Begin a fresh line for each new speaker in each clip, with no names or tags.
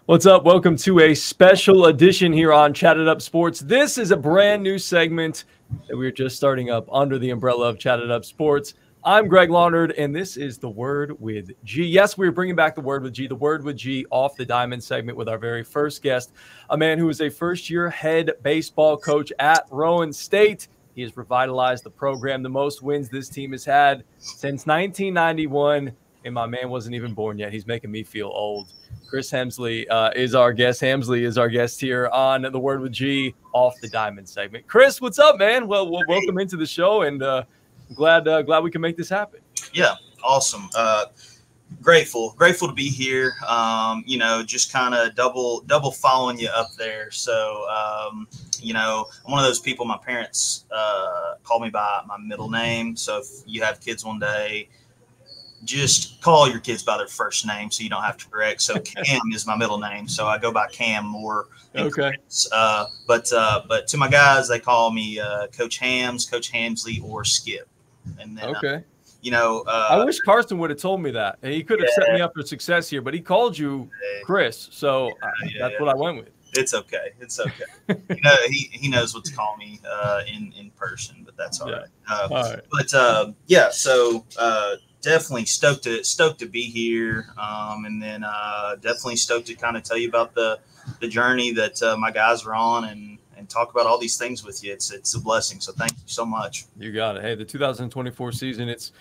What's up? Welcome to a special edition here on Chatt It Up Sports. This is a brand new segment that we're just starting up under the umbrella of Chatt It Up Sports. I'm Greg Larnerd, and this is the Word with G. Yes, we're bringing back the Word with G, off the diamond segment with our very first guest, a man who is a first-year head baseball coach at Roane State. He has revitalized the program, the most wins this team has had since 1991, and my man wasn't even born yet. He's making me feel old. Chris Hamsley is our guest. Hamsley is our guest here on the Word with G off the diamond segment. Chris, what's up, man? Well, welcome into the show, and glad we can make this happen.
Yeah, awesome. Grateful to be here. Just kind of double following you up there. So, I'm one of those people. My parents call me by my middle name. So if you have kids one day, just call your kids by their first name so you don't have to correct. So Cam is my middle name, so I go by Cam more.
Okay.
But to my guys, they call me Coach Hams, Coach Hamsley, or Skip. And then,
okay.
I
wish Carson would have told me that. He could have set me up for success here, but he called you Chris, so that's what I went with.
It's okay. It's okay. He knows what to call me in person, but that's all right.
All right.
But so definitely stoked to be here, and then definitely stoked to kind of tell you about the journey that my guys are on and talk about all these things with you. It's a blessing. So thank you so much.
You got it. Hey, the 2024 season, it's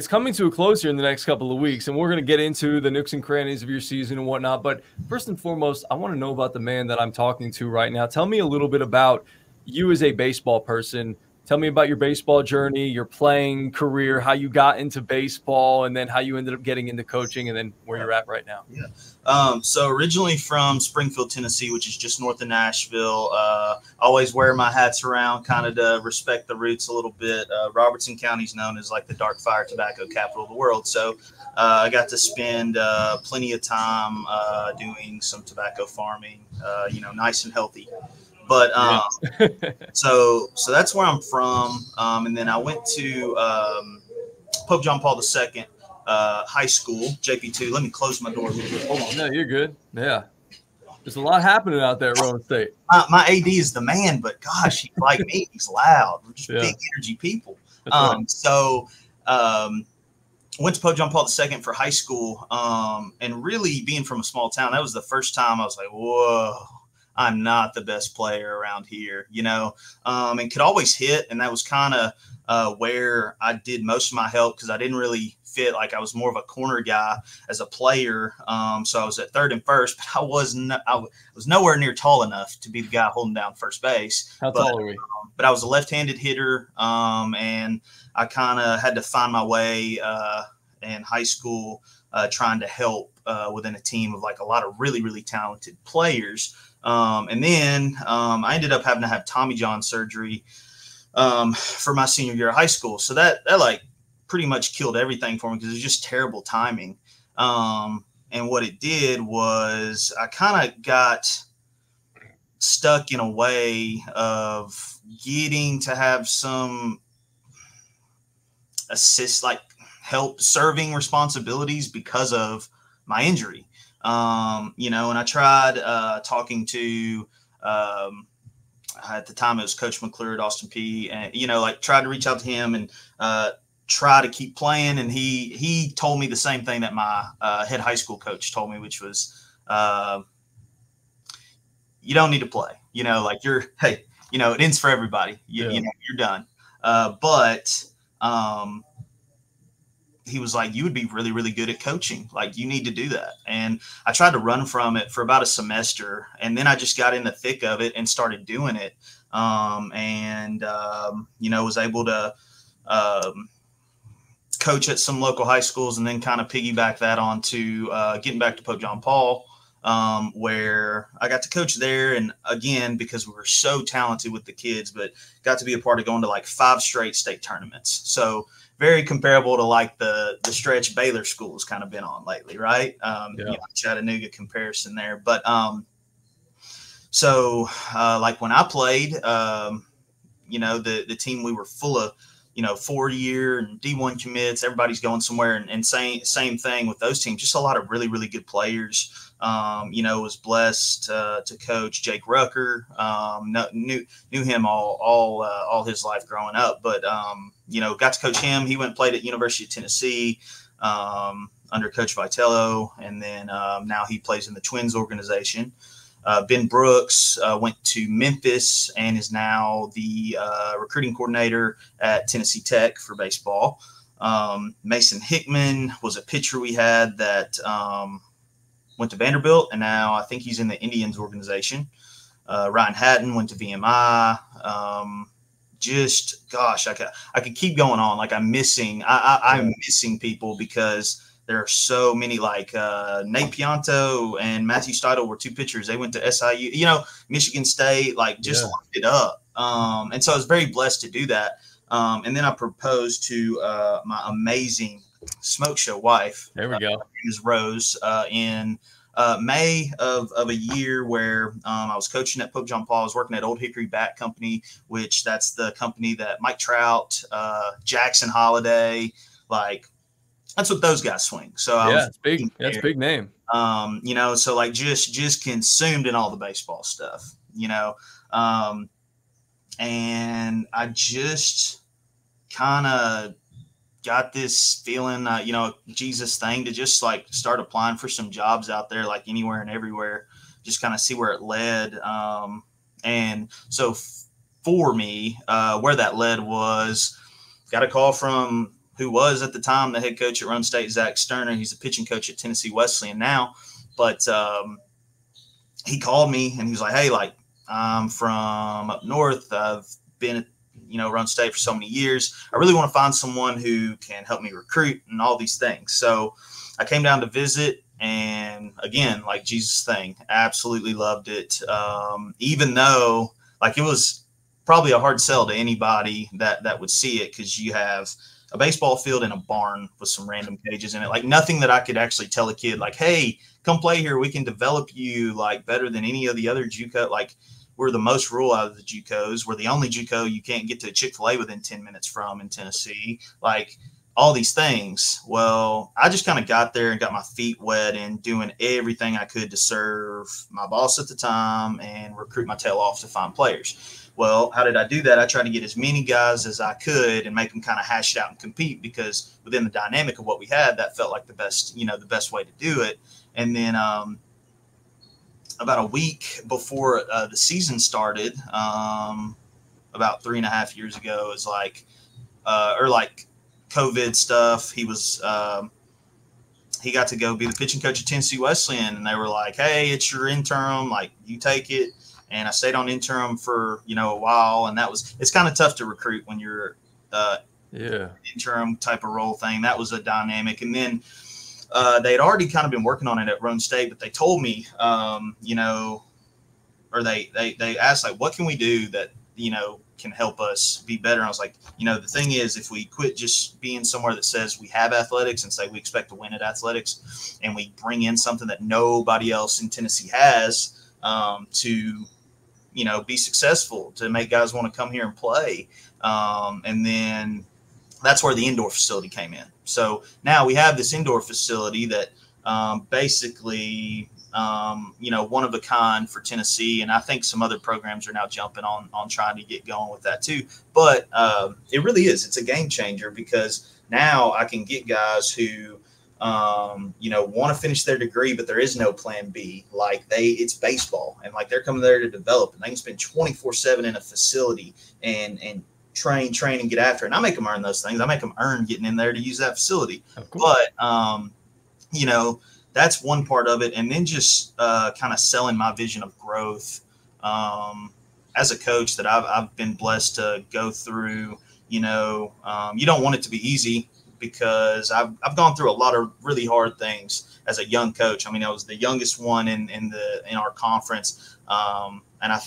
coming to a close here in the next couple of weeks, and we're going to get into the nooks and crannies of your season and whatnot. But first and foremost, I want to know about the man that I'm talking to right now. Tell me a little bit about you as a baseball person. Tell me about your baseball journey, your playing career, how you got into baseball, and then how you ended up getting into coaching, and then where you're at right now.
Yeah. So originally from Springfield, Tennessee, which is just north of Nashville. Always wear my hats around, kind of to respect the roots a little bit. Robertson County is known as like the dark fire tobacco capital of the world. So I got to spend plenty of time doing some tobacco farming, nice and healthy. But so that's where I'm from. And then I went to Pope John Paul II high school, JP2. Let me close my door. Hold on.
No, you're good. Yeah. There's a lot happening out there at Roane State.
My AD is the man, but gosh, he's like me. He's loud. We're just big energy people. Right. So went to Pope John Paul II for high school. And really being from a small town, that was the first time I was like, whoa. I'm not the best player around here, and could always hit. And that was kind of where I did most of my help because I didn't really fit. Like I was more of a corner guy as a player. So I was at third and first, but I was nowhere near tall enough to be the guy holding down first base.
How tall are we?
But I was a left-handed hitter, and I kind of had to find my way in high school trying to help within a team of like a lot of really, really talented players. And then I ended up having to have Tommy John surgery for my senior year of high school. So that like pretty much killed everything for me because it was just terrible timing. And what it did was I kind of got stuck in a way of getting to have some help serving responsibilities because of my injury. And I tried talking to at the time it was Coach McClure at Austin P, and tried to reach out to him and try to keep playing. And he told me the same thing that my head high school coach told me, which was you don't need to play. It ends for everybody. You're done. But he was like, you would be really, really good at coaching. Like, you need to do that. And I tried to run from it for about a semester. And then I just got in the thick of it and started doing it. Was able to coach at some local high schools and then kind of piggyback that on to getting back to Pope John Paul, where I got to coach there. And again, because we were so talented with the kids, but got to be a part of going to like 5 straight state tournaments. So very comparable to like the stretch Baylor school has kind of been on lately, right? Chattanooga comparison there. But like when I played, the team, we were full of 4-year and D1 commits. Everybody's going somewhere, and same thing with those teams. Just a lot of really, really good players. Was blessed to coach Jake Rucker. Knew him all his life growing up, but got to coach him. He went and played at University of Tennessee under Coach Vitello, and then now he plays in the Twins organization. Ben Brooks went to Memphis and is now the recruiting coordinator at Tennessee Tech for baseball. Mason Hickman was a pitcher we had that went to Vanderbilt, and now I think he's in the Indians organization. Ryan Hatton went to VMI. I could keep going on. Like I'm missing people because there are so many, like Nate Pianto and Matthew Steidel were two pitchers. They went to SIU, Michigan State, locked it up. And so I was very blessed to do that. And then I proposed to my amazing smoke show wife.
There we go.
Her name is Rose in May of a year where I was coaching at Pope John Paul. I was working at Old Hickory Bat Company, which that's the company that Mike Trout, Jackson Holiday, that's what those guys swing. So
it's big. That's a big name.
So just consumed in all the baseball stuff, and I just kind of got this feeling, Jesus thing to just start applying for some jobs out there, anywhere and everywhere, just kind of see where it led. And so for me, where that led was got a call from who was at the time the head coach at Roane State, Zach Sterner. He's a pitching coach at Tennessee Wesleyan now, but he called me and he was like, hey, I'm from up north. I've been at Roane State for so many years. I really want to find someone who can help me recruit and all these things. So I came down to visit, and again, Jesus thing, absolutely loved it. Even though it was probably a hard sell to anybody that would see it, because you have a baseball field in a barn with some random cages in it. Nothing that I could actually tell a kid, hey, come play here. We can develop you better than any of the other JUCO. We're the most rural out of the JUCOs. We're the only JUCO you can't get to Chick-fil-A within 10 minutes from in Tennessee. All these things. Well, I just kind of got there and got my feet wet and doing everything I could to serve my boss at the time and recruit my tail off to find players. Well, how did I do that? I tried to get as many guys as I could and make them kind of hash it out and compete, because within the dynamic of what we had, that felt like the best way to do it. And then about a week before the season started, about 3.5 years ago, is COVID stuff. He was he got to go be the pitching coach at Tennessee Wesleyan, and they were like, hey, it's your interim, you take it. And I stayed on interim for, a while. And it's kind of tough to recruit when you're interim type of role thing. That was a dynamic. And then they had already kind of been working on it at Roane State, but they told me, or they asked, what can we do that, can help us be better? And I was like, the thing is, if we quit just being somewhere that says we have athletics and say we expect to win at athletics, and we bring in something that nobody else in Tennessee has, to be successful, to make guys want to come here and play. And then that's where the indoor facility came in. So now we have this indoor facility that basically, one of a kind for Tennessee. And I think some other programs are now jumping on trying to get going with that too. But it really is. It's a game changer, because now I can get guys who want to finish their degree, but there is no plan B. It's baseball, and they're coming there to develop, and they can spend 24/7 in a facility and train and get after it. And I make them earn those things. I make them earn getting in there to use that facility. But, that's one part of it. And then just kind of selling my vision of growth as a coach that I've been blessed to go through. You don't want it to be easy, because I've gone through a lot of really hard things as a young coach. I mean, I was the youngest one in our conference, and I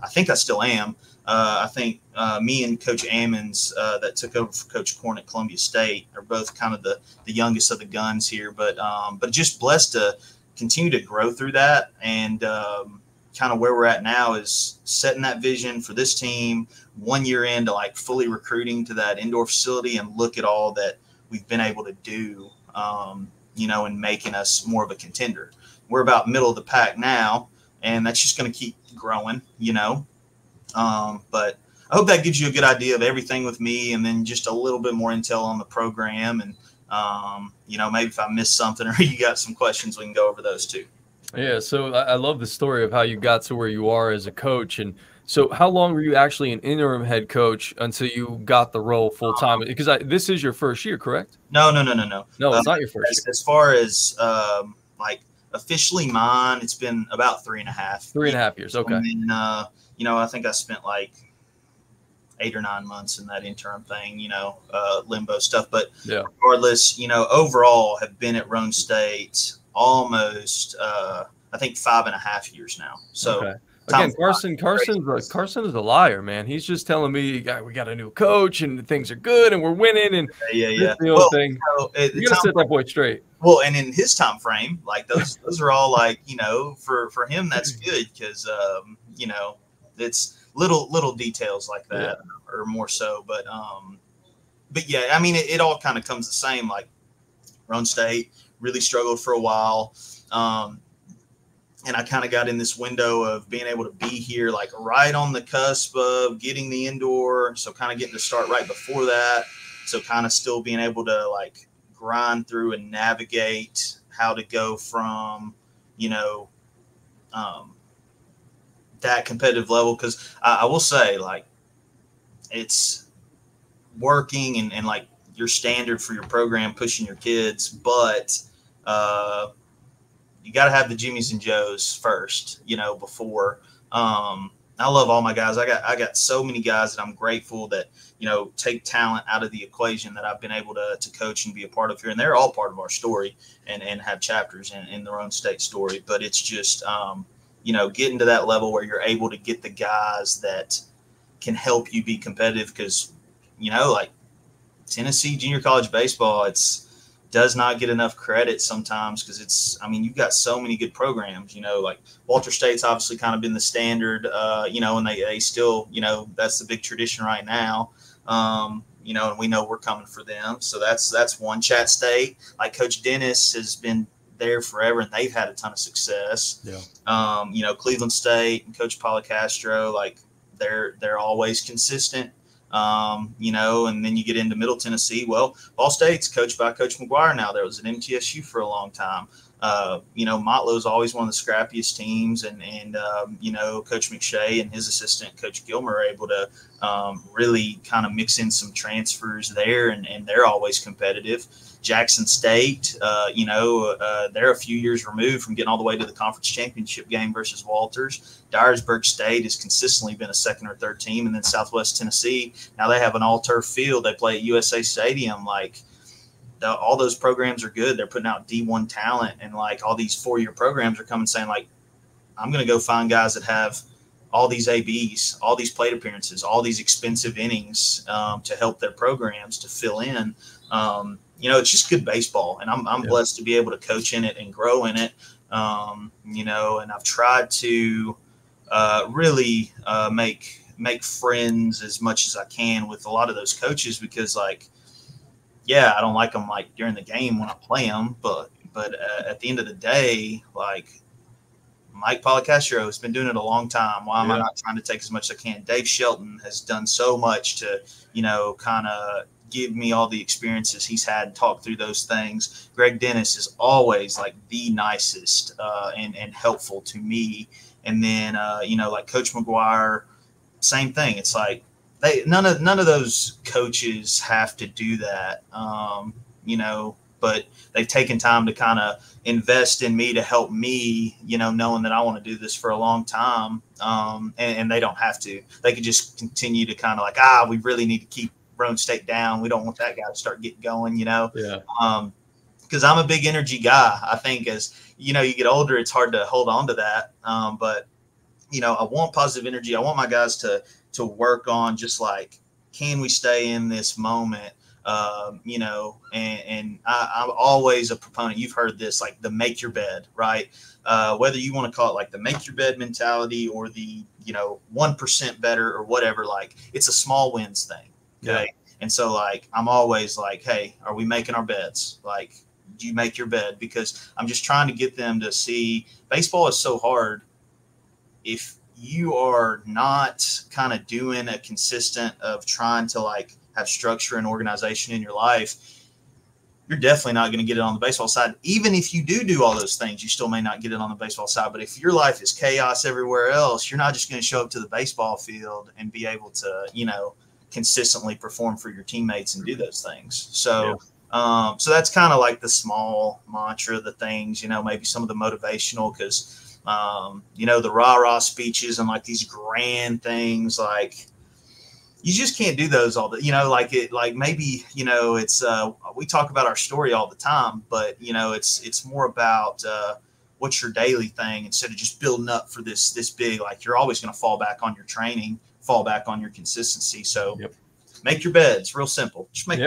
think I still am. I think me and Coach Ammons that took over for Coach Korn at Columbia State are both kind of the youngest of the guns here, but just blessed to continue to grow through that. And kind of where we're at now is setting that vision for this team 1 year into fully recruiting to that indoor facility, and look at all that we've been able to do, and making us more of a contender. we're about middle of the pack now, and that's just going to keep growing, you know. But I hope that gives you a good idea of everything with me, and then just a little bit more intel on the program. And, you know, maybe if I missed something or you got some questions, we can go over those too.
Yeah, so I love the story of how you got to where you are as a coach. And so how long were you actually an interim head coach until you got the role full time? Because this is your first year, correct?
No.
No, it's not your first year.
As far as like officially mine, it's been about 3.5.
3.5 years, okay.
And then, you know, I think I spent like 8 or 9 months in that interim thing, you know, limbo stuff. But
yeah,
regardless, you know, overall have been at Roane State almost, I think 5.5 years now. So
okay. Again, Carson is a liar, man. He's just telling me we got a new coach and things are good and we're winning and
yeah.
The old thing. You gotta set that boy straight.
Well, and in his time frame, like those are all like, you know, for him that's good because you know, it's little details like that or more so. But yeah, I mean, it all kind of comes the same. Like Roane State really struggled for a while. And I kind of got in this window of being able to be here, like right on the cusp of getting the indoor. So kind of getting to start right before that. So kind of still being able to like grind through and navigate how to go from, you know, that competitive level. Cause I will say like it's working and like your standard for your program, pushing your kids, but, you got to have the Jimmies and Joes first, you know, before. I love all my guys. I got so many guys that I'm grateful that, you know, take talent out of the equation that I've been able to coach and be a part of here. And they're all part of our story and have chapters in the Roane State story. But it's just, you know, getting to that level where you're able to get the guys that can help you be competitive because, you know, like Tennessee junior college baseball, does not get enough credit sometimes because I mean, you've got so many good programs, you know, like Walter State's obviously kind of been the standard, you know, and they still, you know, that's the big tradition right now, you know, and we know we're coming for them. So that's one. Chatt State, like Coach Dennis has been there forever and they've had a ton of success.
Yeah.
You know, Cleveland State and Coach Policastro, like they're always consistent. You know, and then you get into Middle Tennessee. Well, Ball State's coached by Coach McGuire now. There was an MTSU for a long time. You know, Motlow's always one of the scrappiest teams, and you know, Coach McShay and his assistant, Coach Gilmer, are able to really kind of mix in some transfers there, and they're always competitive. Jackson State, you know, they're a few years removed from getting all the way to the conference championship game versus Walters. Dyersburg State has consistently been a second or third team. And then Southwest Tennessee, now they have an all-turf field. They play at USA Stadium. Like, all those programs are good. They're putting out D1 talent. And, like, all these four-year programs are coming saying, like, I'm going to go find guys that have all these ABs, all these plate appearances, all these expensive innings to help their programs to fill in. You know, it's just good baseball, and I'm blessed to be able to coach in it and grow in it. You know, and I've tried to really make friends as much as I can with a lot of those coaches because, like, yeah, I don't like them like during the game when I play them, but at the end of the day, like Mike Policastro has been doing it a long time. Why am I not trying to take as much as I can? Dave Shelton has done so much to, you know, kind of give me all the experiences he's had, talk through those things. Greg Dennis is always like the nicest and helpful to me. And then, you know, like Coach McGuire, same thing. It's like none of those coaches have to do that, you know, but they've taken time to kind of invest in me to help me, you know, knowing that I want to do this for a long time. And they don't have to. They could just continue to kind of like, we really need to keep Roane State down. We don't want that guy to start getting going, you know. Yeah. Because I'm a big energy guy. I think as you know, you get older, it's hard to hold on to that. But you know, I want positive energy. I want my guys to work on just like, can we stay in this moment? You know, and I'm always a proponent. You've heard this, like the make your bed, right? Whether you want to call it like the make your bed mentality or the, you know, 1% better or whatever, like it's a small wins thing. Okay. Yeah. And so like, I'm always like, hey, are we making our beds? Like, you make your bed? Because I'm just trying to get them to see baseball is so hard. If you are not kind of doing a consistent of trying to like have structure and organization in your life, you're definitely not going to get it on the baseball side. Even if you do all those things, you still may not get it on the baseball side. But if your life is chaos everywhere else, you're not just going to show up to the baseball field and be able to, consistently perform for your teammates and do those things. So, so that's kind of like the small mantra, the things, maybe some of the motivational, because, the rah-rah speeches and like these grand things, like, you just can't do those all the, it's, we talk about our story all the time, but it's more about, what's your daily thing instead of just building up for this big, like you're always going to fall back on your training, fall back on your consistency. So make your beds real simple. Just make,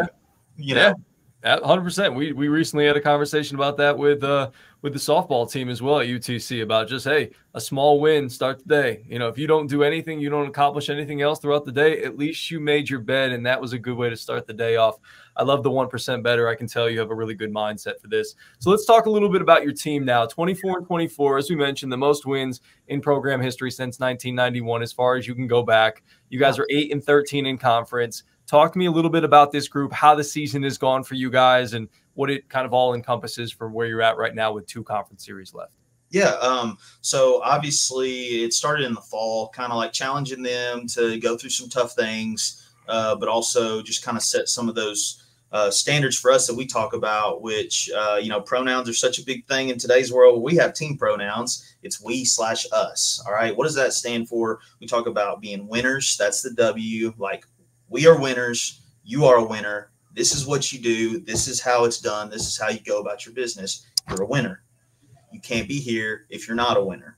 100%. We recently had a conversation about that with the softball team as well at UTC about just, hey, a small win, start the day. If you don't do anything, you don't accomplish anything else throughout the day, at least you made your bed, and that was a good way to start the day off. I love the 1% better. I can tell you have a really good mindset for this. So let's talk a little bit about your team now. 24-24, as we mentioned, the most wins in program history since 1991 as far as you can go back. You guys are 8-13 in conference. Talk to me a little bit about this group, how the season has gone for you guys, and what it kind of all encompasses from where you're at right now with 2 conference series left.
Yeah. So obviously it started in the fall, kind of like challenging them to go through some tough things, but also just kind of set some of those standards for us that we talk about, which, pronouns are such a big thing in today's world. We have team pronouns. It's we/us. All right. What does that stand for? We talk about being winners. That's the W. Like, we are winners. You are a winner. This is what you do. This is how it's done. This is how you go about your business. You're a winner. You can't be here if you're not a winner.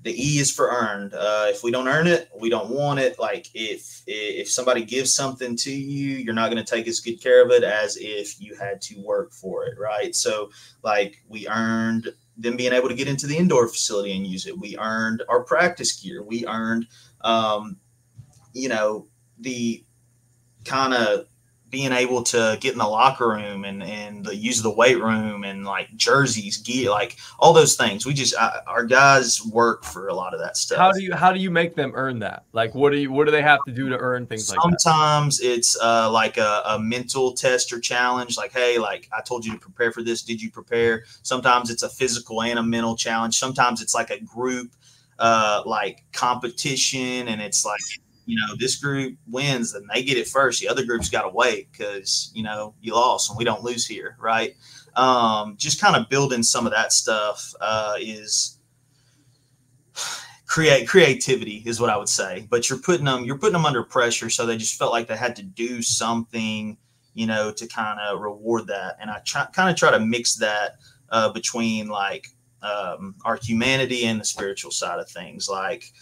The E is for earned. If we don't earn it, we don't want it. Like if somebody gives something to you, you're not going to take as good care of it as if you had to work for it, right? So like we earned them being able to get into the indoor facility and use it. We earned our practice gear. We earned, the kind of being able to get in the locker room and use the weight room and like jerseys, gear, like all those things. We just, our guys work for a lot of that stuff.
How do you make them earn that? Like, what do they have to do to earn things like that?
Sometimes it's like a mental test or challenge. Like, hey, like I told you to prepare for this. Did you prepare? Sometimes it's a physical and a mental challenge. Sometimes it's like a group, like competition. And it's like, this group wins and they get it first. The other group's got to wait because, you lost and we don't lose here. Right. Just kind of building some of that stuff is creativity is what I would say, but you're putting them under pressure. So they just felt like they had to do something, to kind of reward that. And I kind of try to mix that between like our humanity and the spiritual side of things. Like,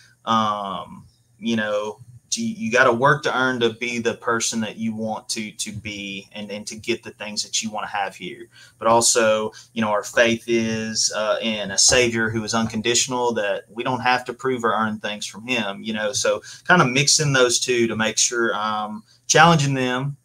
you got to work to earn to be the person that you want to be and to get the things that you want to have here. But also, our faith is in a Savior who is unconditional, that we don't have to prove or earn things from him, so kind of mixing those two to make sure challenging them,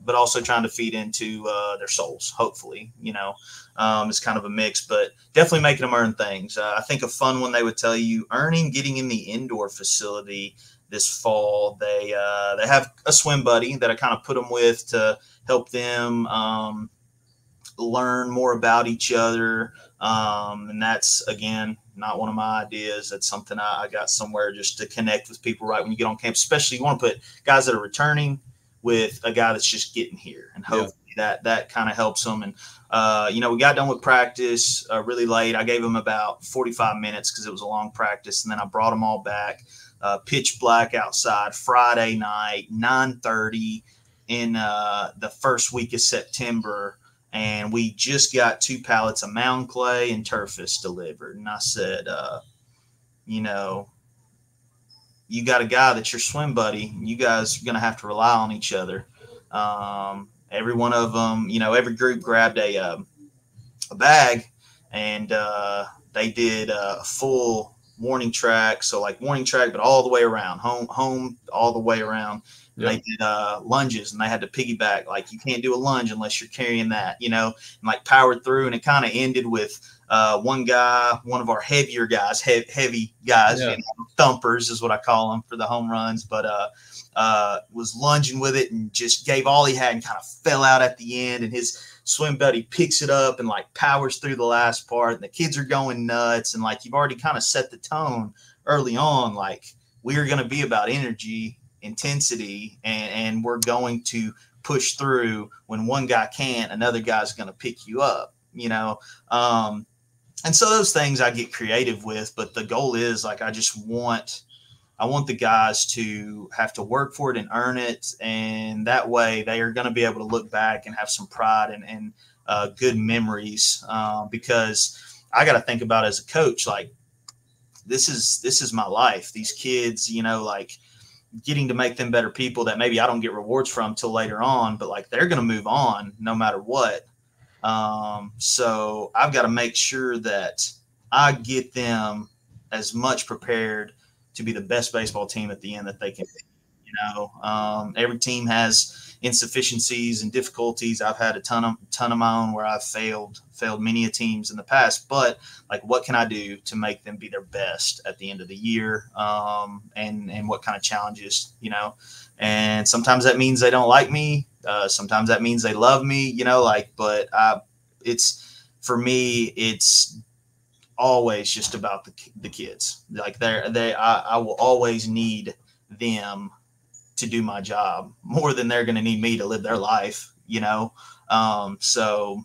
but also trying to feed into their souls, hopefully, it's kind of a mix, but definitely making them earn things. I think a fun one they would tell you, getting in the indoor facility this fall. They have a swim buddy that I kind of put them with to help them learn more about each other. And that's, again, not one of my ideas. That's something I got somewhere just to connect with people right when you get on campus. Especially you want to put guys that are returning with a guy that's just getting here, and hopefully that kind of helps them. And we got done with practice really late. I gave them about 45 minutes because it was a long practice, and then I brought them all back. Pitch black outside, Friday night, 9:30 in the first week of September, and we just got 2 pallets of mound clay and turfus delivered. And I said, you got a guy that's your swim buddy. You guys are going to have to rely on each other. Every one of them, every group grabbed a bag, and they did a full morning track. So like morning track, but all the way around, home all the way around. And they did lunges, and they had to piggyback. Like, you can't do a lunge unless you're carrying that, and like powered through. And it kind of ended with one guy, one of our heavier guys, heavy guys, thumpers is what I call them for the home runs, but was lunging with it and just gave all he had and kind of fell out at the end. And his swim buddy picks it up and like powers through the last part. And the kids are going nuts. And like, you've already kind of set the tone early on. Like, we're going to be about energy, intensity, and we're going to push through. When one guy can't, another guy's going to pick you up, and so those things I get creative with, but the goal is like, I want the guys to have to work for it and earn it. And that way they are going to be able to look back and have some pride and good memories. Because I got to think about, as a coach, like, this is my life. These kids, like, getting to make them better people that maybe I don't get rewards from till later on, but like, they're going to move on no matter what. So I've got to make sure that I get them as much prepared to be the best baseball team at the end that they can be. Every team has insufficiencies and difficulties. I've had a ton of my own where I've failed many teams in the past, but like, what can I do to make them be their best at the end of the year? And what kind of challenges, and sometimes that means they don't like me. Sometimes that means they love me, but it's, for me, it's always just about the kids. Like, I will always need them to do my job more than they're going to need me to live their life, So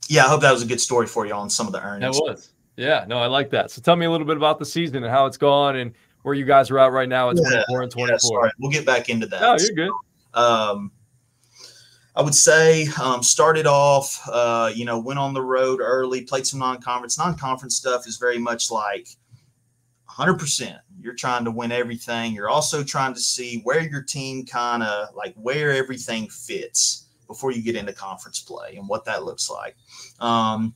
yeah, I hope that was a good story for you on some of the earnings.
That was. Yeah, no, I like that. So tell me a little bit about the season and how it's gone and where you guys are at right now at 24 and 24.
Sorry. We'll get back into that.
No, you're good.
I would say started off, went on the road early, played some non-conference. Non-conference stuff is very much like 100%. You're trying to win everything. You're also trying to see where your team kind of like where everything fits before you get into conference play and what that looks like. And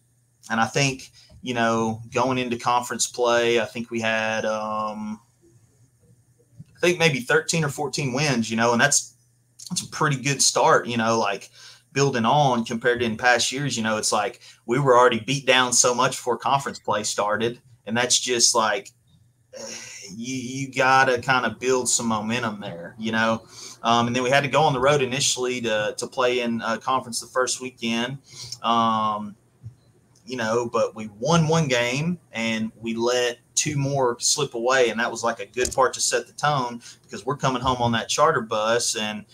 I think, going into conference play, I think we had, maybe 13 or 14 wins, and that's a pretty good start, like building on compared to in past years. It's like we were already beat down so much before conference play started. And that's just like, you got to kind of build some momentum there, and then we had to go on the road initially to play in conference the first weekend, but we won one game and we let two more slip away. And that was like a good part to set the tone, because we're coming home on that charter bus and,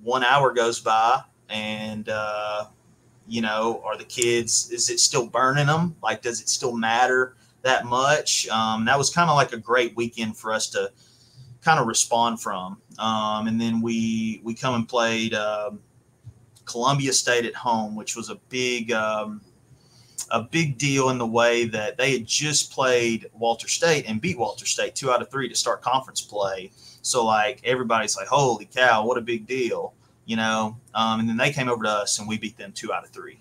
1 hour goes by and, are the kids, is it still burning them? Like, does it still matter that much? That was kind of like a great weekend for us to kind of respond from. And then we come and played Columbia State at home, which was a big deal in the way that they had just played Walter State and beat Walter State 2 out of 3 to start conference play. So like, everybody's like, holy cow, what a big deal, and then they came over to us and we beat them 2 out of 3.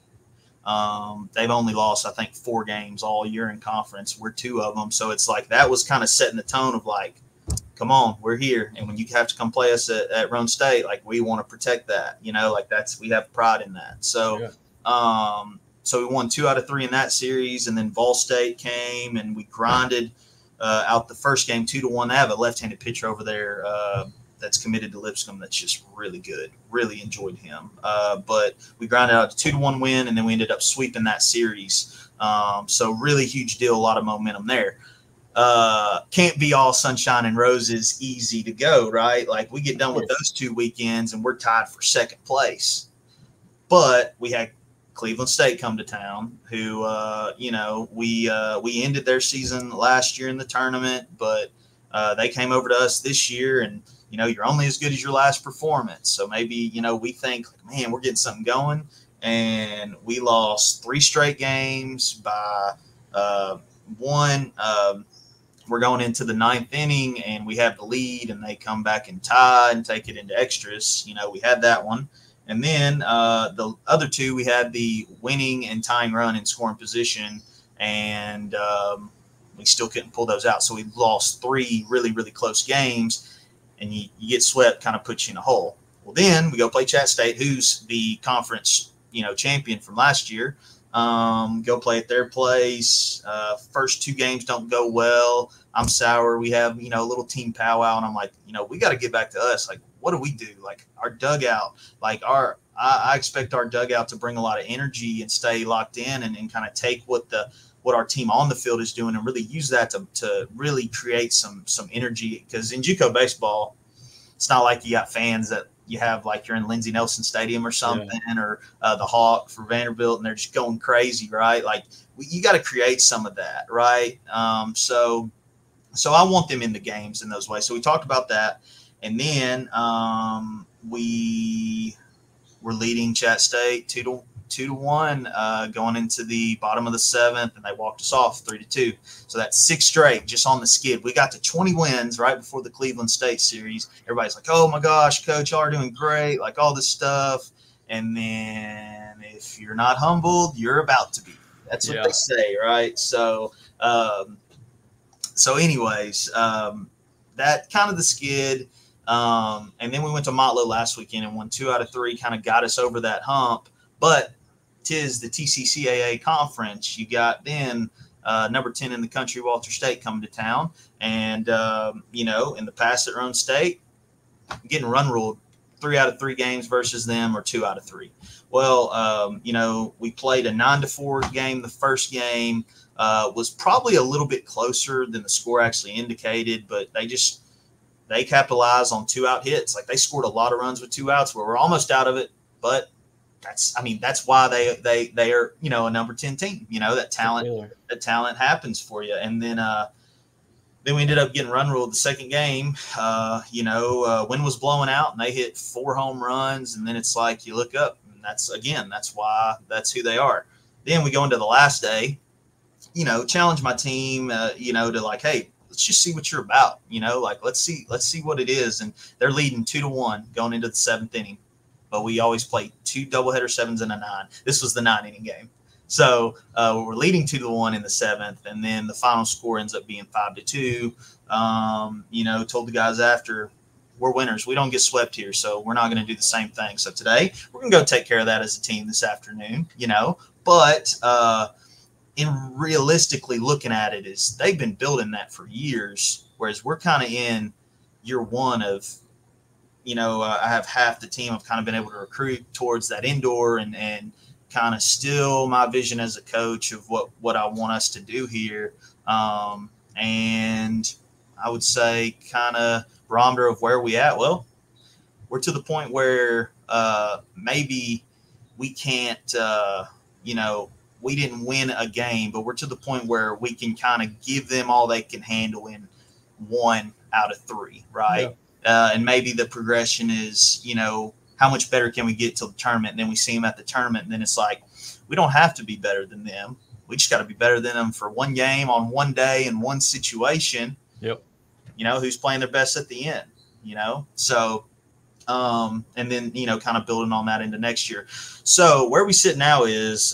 They've only lost, I think, 4 games all year in conference. We're 2 of them. So it's like, that was kind of setting the tone of like, come on, we're here. And when you have to come play us at Roane State, like, we want to protect that, like we have pride in that. So, so we won 2 out of 3 in that series. And then Vol State came and we grinded out the first game 2-1. They have a left-handed pitcher over there that's committed to Lipscomb that's just really good. Really enjoyed him. But we grinded out a 2-1 win, and then we ended up sweeping that series. So really huge deal, a lot of momentum there. Can't be all sunshine and roses, easy to go, right? Like, we get done with those 2 weekends and we're tied for second place. But we had Cleveland State come to town, who, we ended their season last year in the tournament, but they came over to us this year, and, you're only as good as your last performance. So maybe, we think, like, man, we're getting something going. And we lost 3 straight games by 1. We're going into the 9th inning and we have the lead, and they come back and tie and take it into extras. We had that one. And then the other 2, we had the winning and tying run in scoring position. And We still couldn't pull those out. So we lost 3 really, really close games, and you get swept, kind of puts you in a hole. Well, then we go play Chatt State, who's the conference, champion from last year. Go play at their place. First 2 games don't go well. I'm sour. We have, a little team powwow, and I'm like, we got to get back to us. Like, what do we do? Like, our dugout, like I expect our dugout to bring a lot of energy and stay locked in and kind of take what our team on the field is doing and really use that to really create some energy. Because in JUCO baseball, it's not like you got fans that you have like you're in Lindsey Nelson Stadium or something, or the Hawk for Vanderbilt, and they're just going crazy, right? Like you got to create some of that, right? So I want them in the games in those ways. So we talked about that, and then we were leading Chatt State 2-1 going into the bottom of the 7th, and they walked us off 3-2. So that's 6 straight just on the skid. We got to 20 wins right before the Cleveland State series. Everybody's like, oh my gosh, coach, y'all are doing great, like all this stuff. And then if you're not humbled, you're about to be. That's what they say, right? So anyways, that kind of the skid. And then we went to Motlow last weekend and won 2 out of 3, kind of got us over that hump. But tis the TCCAA conference. You got then number 10 in the country, Walter State, coming to town. And, in the past at Roane State, getting run ruled 3 out of 3 games versus them, or 2 out of 3. Well, we played a 9-4 game. The first game was probably a little bit closer than the score actually indicated, but they capitalized on 2-out hits. Like they scored a lot of runs with 2 outs where we're almost out of it, but that's why they are, a number 10 team, that talent happens for you. And then we ended up getting run ruled the second game. Wind was blowing out and they hit 4 home runs. And then it's like, you look up and that's who they are. Then we go into the last day, challenge my team, to like, hey, let's just see what you're about, like, let's see what it is. And they're leading 2-1 going into the 7th inning. But we always play 2 doubleheader 7s and a 9. This was the 9-inning game. So we're leading 2-1 in the 7th, and then the final score ends up being 5-2. Told the guys after, we're winners. We don't get swept here, so we're not going to do the same thing. So today we're going to go take care of that as a team this afternoon, But in realistically looking at it, is they've been building that for years, whereas we're kind of in year 1 of – I have half the team I've kind of been able to recruit towards that indoor and kind of still my vision as a coach of what I want us to do here. And I would say kind of barometer of where we at. Well, we're to the point where maybe we can't, we didn't win a game, but we're to the point where we can kind of give them all they can handle in 1 out of 3, right? Yeah. And maybe the progression is, how much better can we get till the tournament? And then we see them at the tournament, and then it's like, we don't have to be better than them. We just got to be better than them for 1 game on 1 day in 1 situation.
Yep.
Who's playing their best at the end, So, and then, kind of building on that into next year. So where we sit now is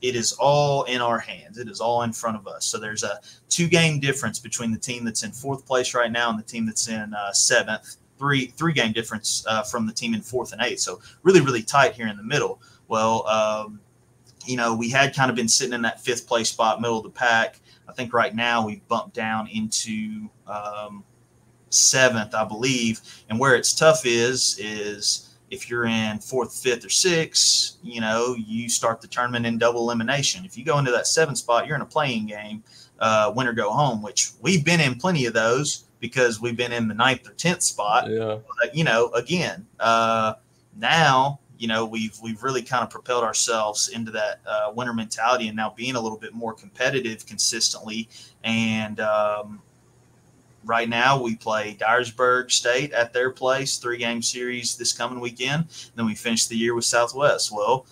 it is all in our hands. It is all in front of us. So there's a 2-game difference between the team that's in 4th place right now and the team that's in 7th. 3-game difference from the team in 4th and 8th. So really, really tight here in the middle. Well, we had kind of been sitting in that 5th place spot, middle of the pack. I think right now we've bumped down into 7th, I believe. And where it's tough is if you're in 4th, 5th, or 6th, you start the tournament in double elimination. If you go into that 7th spot, you're in a playing game, win or go home, which we've been in plenty of those because we've been in the 9th or 10th spot.
Yeah.
But, again, now, we've really kind of propelled ourselves into that winner mentality and now being a little bit more competitive consistently. And right now we play Dyersburg State at their place, 3-game series this coming weekend. Then we finish the year with Southwest. Well,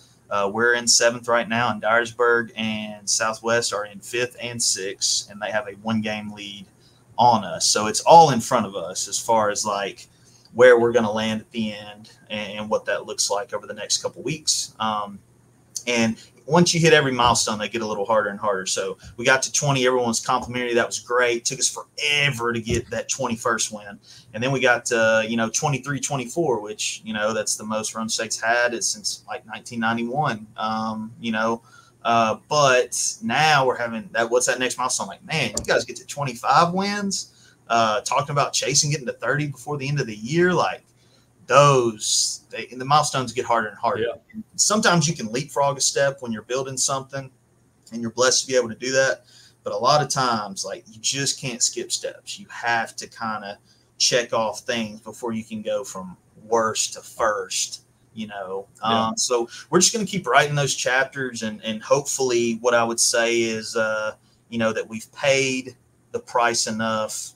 we're in 7th right now, and Dyersburg and Southwest are in 5th and 6th, and they have a 1-game lead on us. So it's all in front of us as far as like where we're going to land at the end and what that looks like over the next couple weeks. And once you hit every milestone, they get a little harder and harder. So we got to 20. Everyone was complimentary. That was great. Took us forever to get that 21st win. And then we got to, 23, 24, which, that's the most Roane State's had it since like 1991. But now we're having that. What's that next milestone? Like, man, you guys get to 25 wins, talking about chasing getting to 30 before the end of the year. Like, the milestones get harder and harder. Yeah. Sometimes you can leapfrog a step when you're building something and you're blessed to be able to do that. But a lot of times, like, you just can't skip steps. You have to kind of check off things before you can go from worst to first, Yeah. So we're just going to keep writing those chapters. And hopefully what I would say is, that we've paid the price enough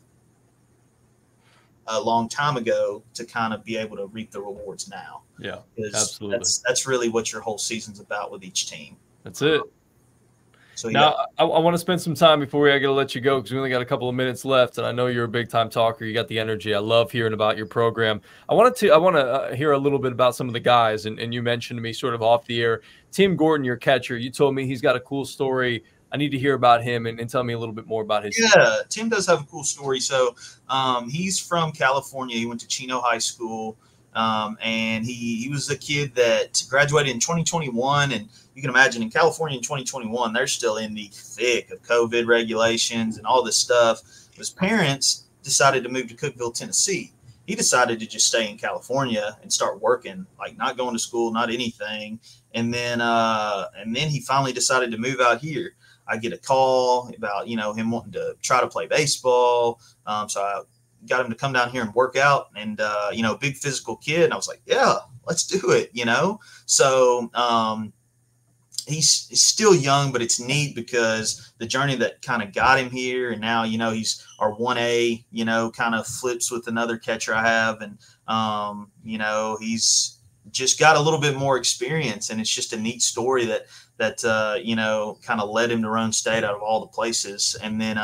a long time ago to kind of be able to reap the rewards now.
Yeah, absolutely.
That's really what your whole season's about with each team.
That's it.
So
now I want to spend some time before I got to let you go, because we only got a couple of minutes left, and I know you're a big time talker. You got the energy. I love hearing about your program. I want to hear a little bit about some of the guys, and you mentioned to me sort of off the air, Tim Gordon, your catcher. You told me he's got a cool story. I need to hear about him and tell me a little bit more about his.
Yeah, Tim does have a cool story. So he's from California. He went to Chino High School, and he was a kid that graduated in 2021. And you can imagine in California in 2021, they're still in the thick of COVID regulations and all this stuff. His parents decided to move to Cookeville, Tennessee. He decided to just stay in California and start working, like not going to school, not anything. And then he finally decided to move out here. I get a call about, him wanting to try to play baseball. So I got him to come down here and work out, and, big physical kid. And I was like, yeah, let's do it, So he's still young, but it's neat because the journey that kind of got him here. And now, he's our 1A, kind of flips with another catcher I have. And, he's just got a little bit more experience, and it's just a neat story that kind of led him to Roane State out of all the places. And then,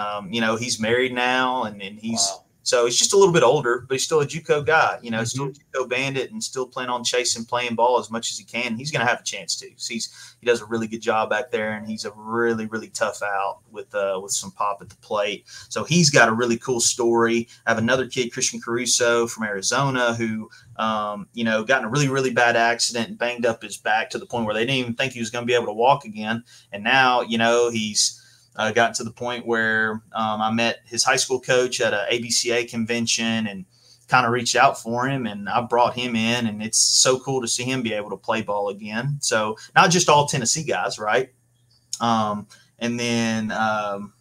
he's married now, and he's, wow. So he's just a little bit older, but he's still a JUCO guy, mm-hmm. Still a JUCO bandit, and still planning on chasing, playing ball as much as he can. He's going to have a chance to. So he does a really good job back there, and he's a really, really tough out with some pop at the plate. So he's got a really cool story. I have another kid, Christian Caruso from Arizona, who, got in a really, really bad accident and banged up his back to the point where they didn't even think he was going to be able to walk again. And now, he's gotten to the point where I met his high school coach at a ABCA convention and kind of reached out for him, and I brought him in, and it's so cool to see him be able to play ball again. So not just all Tennessee guys, right? And then kind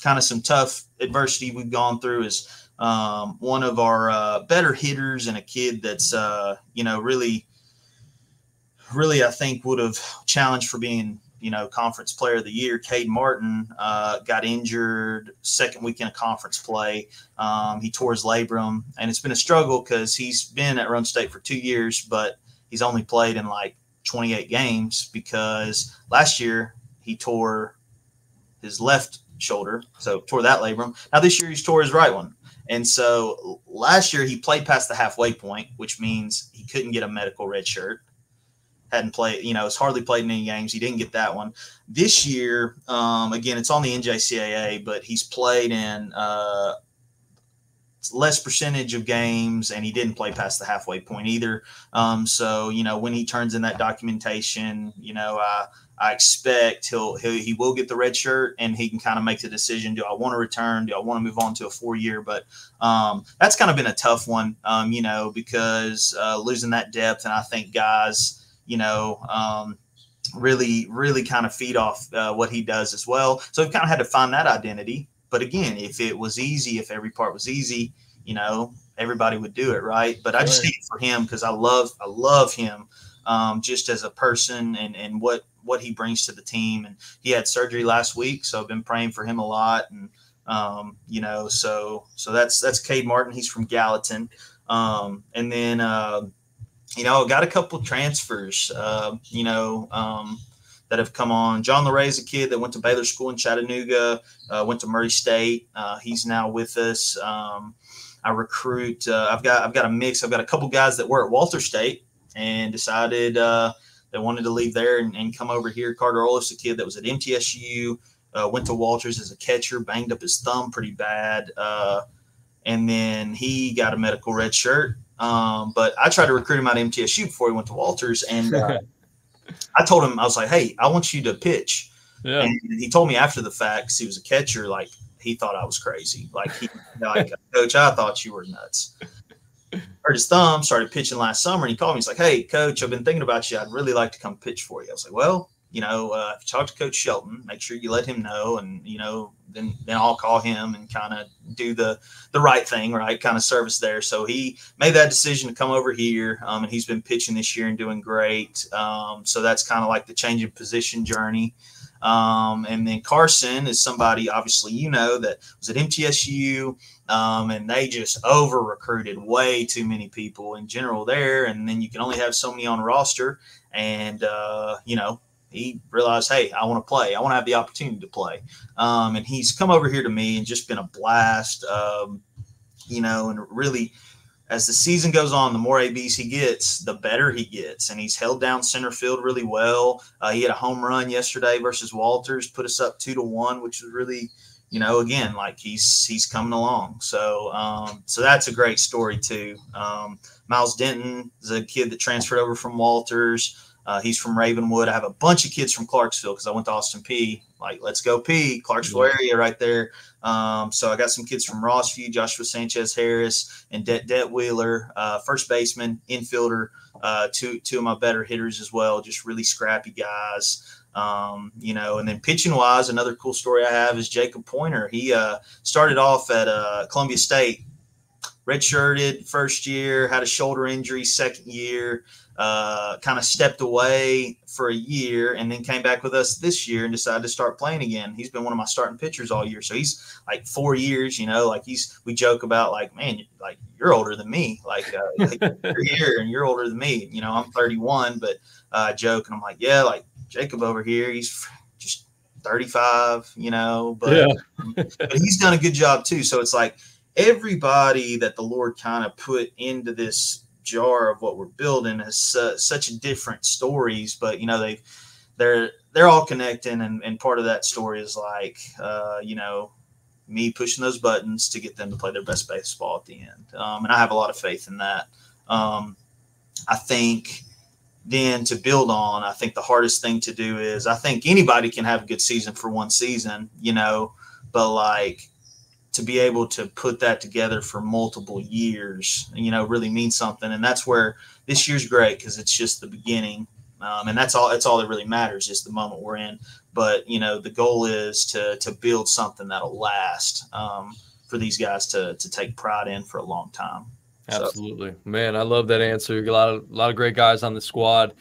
of some tough adversity we've gone through is one of our better hitters and a kid that's, really, really, I think would have challenged for being, conference player of the year. Cade Martin got injured second weekend of conference play. He tore his labrum, and it's been a struggle because he's been at Roane State for 2 years, but he's only played in like 28 games because last year he tore his left shoulder, so tore that labrum. Now this year he's tore his right one. And so last year he played past the halfway point, which means he couldn't get a medical red shirt. Hadn't played, it's hardly played in any games. He didn't get that one. This year, again, it's on the NJCAA, but he's played in less percentage of games, and he didn't play past the halfway point either. So, when he turns in that documentation, I expect he will get the red shirt, and he can kind of make the decision. Do I want to return? Do I want to move on to a 4-year? But that's kind of been a tough one, because losing that depth, and I think guys, really, really kind of feed off what he does as well. So we've kind of had to find that identity. But again, if it was easy, if every part was easy, everybody would do it, right? But I just hate it for him because I love him just as a person and what he brings to the team. And he had surgery last week, so I've been praying for him a lot. And so that's Cade Martin. He's from Gallatin, and then. Got a couple transfers, that have come on. John LeRae is a kid that went to Baylor School in Chattanooga, went to Murray State. He's now with us. I recruit. I've got a mix. I've got a couple guys that were at Walter State and decided They wanted to leave there and come over here. Carter Olaf's a kid that was at MTSU, went to Walters as a catcher, banged up his thumb pretty bad. And then he got a medical red shirt. But I tried to recruit him out of MTSU before he went to Walters. And I told him, I was like, hey, I want you to pitch. Yeah. And he told me after the fact, 'cause he was a catcher, like he thought I was crazy. Like, Coach, I thought you were nuts. Hurt his thumb, started pitching last summer, and he called me. He's like, hey, Coach, I've been thinking about you. I'd really like to come pitch for you. I was like, well, if you talk to Coach Shelton, make sure you let him know, and, then I'll call him and kind of do the right thing, right, kind of service there. So he made that decision to come over here, and he's been pitching this year and doing great. So that's kind of like the change of position journey. And then Carson is somebody, obviously, that was at MTSU, and they just over-recruited way too many people in general there, and then you can only have so many on a roster. And, he realized, hey, I want to play. I want to have the opportunity to play. And he's come over here to me and just been a blast, and really – as the season goes on, the more ABs he gets, the better he gets. And he's held down center field really well. He had a home run yesterday versus Walters, put us up 2-1, which was really, again, like he's coming along. So that's a great story too. Miles Denton is a kid that transferred over from Walters. He's from Ravenwood. I have a bunch of kids from Clarksville because I went to Austin P. Like, let's go P, Clarksville area right there. So I got some kids from Rossview, Joshua Sanchez Harris, and Det Wheeler, first baseman, infielder, two of my better hitters as well, just really scrappy guys. And then pitching wise, another cool story I have is Jacob Pointer. He started off at Columbia State, redshirted first year, had a shoulder injury second year, kind of stepped away for a year, and then came back with us this year and decided to start playing again. He's been one of my starting pitchers all year. So he's like 4 years, we joke about like, man, like you're older than me. Like you're here and you're older than me. I'm 31, but I joke and I'm like, yeah, like Jacob over here, he's just 35, but he's done a good job too. So it's like everybody that the Lord kind of put into this jar of what we're building has such different stories, but they're all connecting, and part of that story is like me pushing those buttons to get them to play their best baseball at the end, and I have a lot of faith in that. I think then to build on, I think the hardest thing to do is, I think anybody can have a good season for one season, but like to be able to put that together for multiple years, really means something. And that's where this year's great, because it's just the beginning. And that's all that really matters, is the moment we're in. But, the goal is to build something that'll last, for these guys to take pride in for a long time.
Absolutely. So. Man, I love that answer. A lot of great guys on the squad.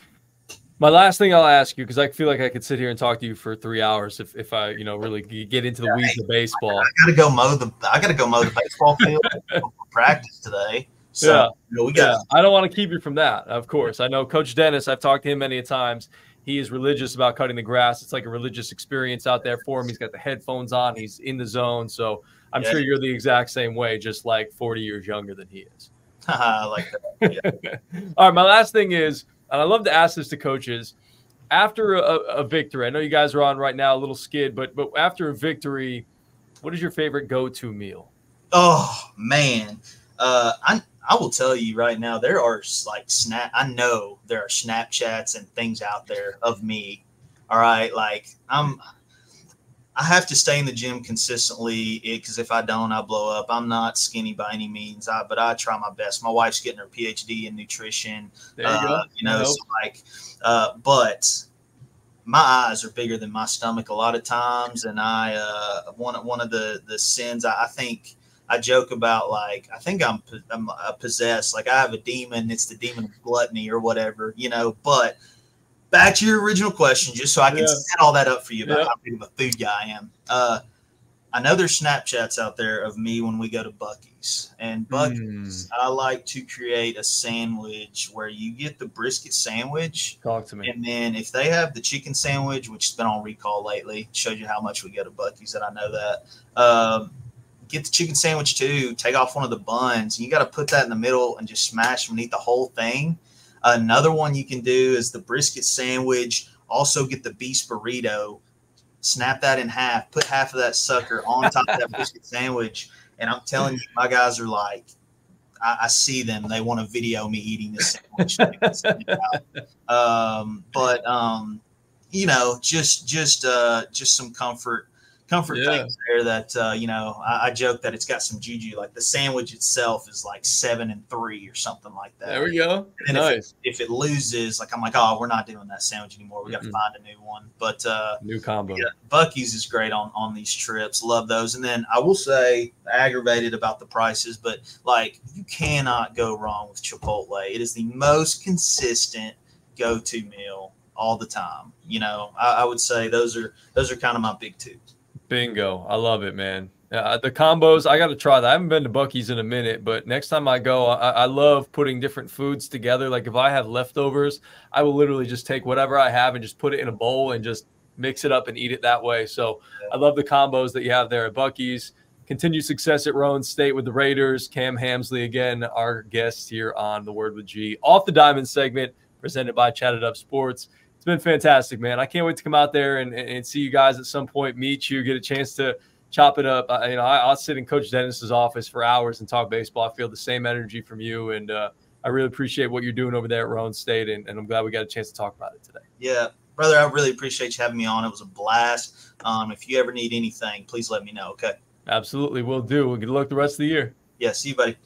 My last thing I'll ask you, because I feel like I could sit here and talk to you for 3 hours if I, really get into the weeds of baseball.
I gotta go mow the baseball field for practice today. So
I don't want to keep you from that. Of course, I know Coach Dennis. I've talked to him many times. He is religious about cutting the grass. It's like a religious experience out there for him. He's got the headphones on. He's in the zone. So I'm sure you're the exact same way, just like 40 years younger than he is.
I like that.
Yeah. All right, my last thing is, and I love to ask this to coaches, after a victory, I know you guys are on right now a little skid, but after a victory, what is your favorite go-to meal?
Oh, man. I will tell you right now, there are like I know there are Snapchats and things out there of me. All right. Like I have to stay in the gym consistently, because if I don't, I blow up. I'm not skinny by any means, but I try my best. My wife's getting her PhD in nutrition. There you go. So like, but my eyes are bigger than my stomach a lot of times, and one of the sins I think I joke about, like, I think I'm possessed. Like, I have a demon. It's the demon of gluttony or whatever, but. Back to your original question, just so I can set all that up for you about how big of a food guy I am. I know there's Snapchats out there of me when we go to Buc-ee's. And Buc-ee's, I like to create a sandwich where you get the brisket sandwich.
Talk to me.
And then if they have the chicken sandwich, which has been on recall lately, shows you how much we go to Buc-ee's, and I know that. Get the chicken sandwich too, take off one of the buns. And you got to put that in the middle and just smash them and eat the whole thing. Another one you can do is the brisket sandwich. Also get the beef burrito, snap that in half, put half of that sucker on top of that brisket sandwich. And I'm telling you, my guys are like, I see them. They want to video me eating this sandwich. You know, just some comfort things there that, you know, I joke that it's got some juju. Like the sandwich itself is like 7 and 3 or something like that.
There we go.
And
nice.
if it loses, like I'm like, oh, we're not doing that sandwich anymore. We got to find a new one. But
new combo.
Yeah, Buc-ee's is great on these trips. Love those. And then I will say, aggravated about the prices, but like you cannot go wrong with Chipotle. It is the most consistent go-to meal all the time. You know, I would say those are kind of my big two.
Bingo. I love it, man. The combos, I got to try that. I haven't been to Buc-ee's in a minute, but next time I go, I love putting different foods together. Like if I have leftovers, I will literally just take whatever I have and just put it in a bowl and just mix it up and eat it that way. So I love the combos that you have there at Buc-ee's. Continued success at Roane State with the Raiders. Cam Hamsley, again, our guest here on The Word with G. Off the Diamond segment presented by Chatt It Up Sports. It's been fantastic, man. I can't wait to come out there and see you guys at some point, meet you, get a chance to chop it up. You know, I'll sit in Coach Dennis's office for hours and talk baseball. I feel the same energy from you, and I really appreciate what you're doing over there at Roane State, and I'm glad we got a chance to talk about it today.
Yeah, brother, I really appreciate you having me on. It was a blast. If you ever need anything, please let me know, okay?
Absolutely, will do. Good luck the rest of the year.
Yeah, see you, buddy.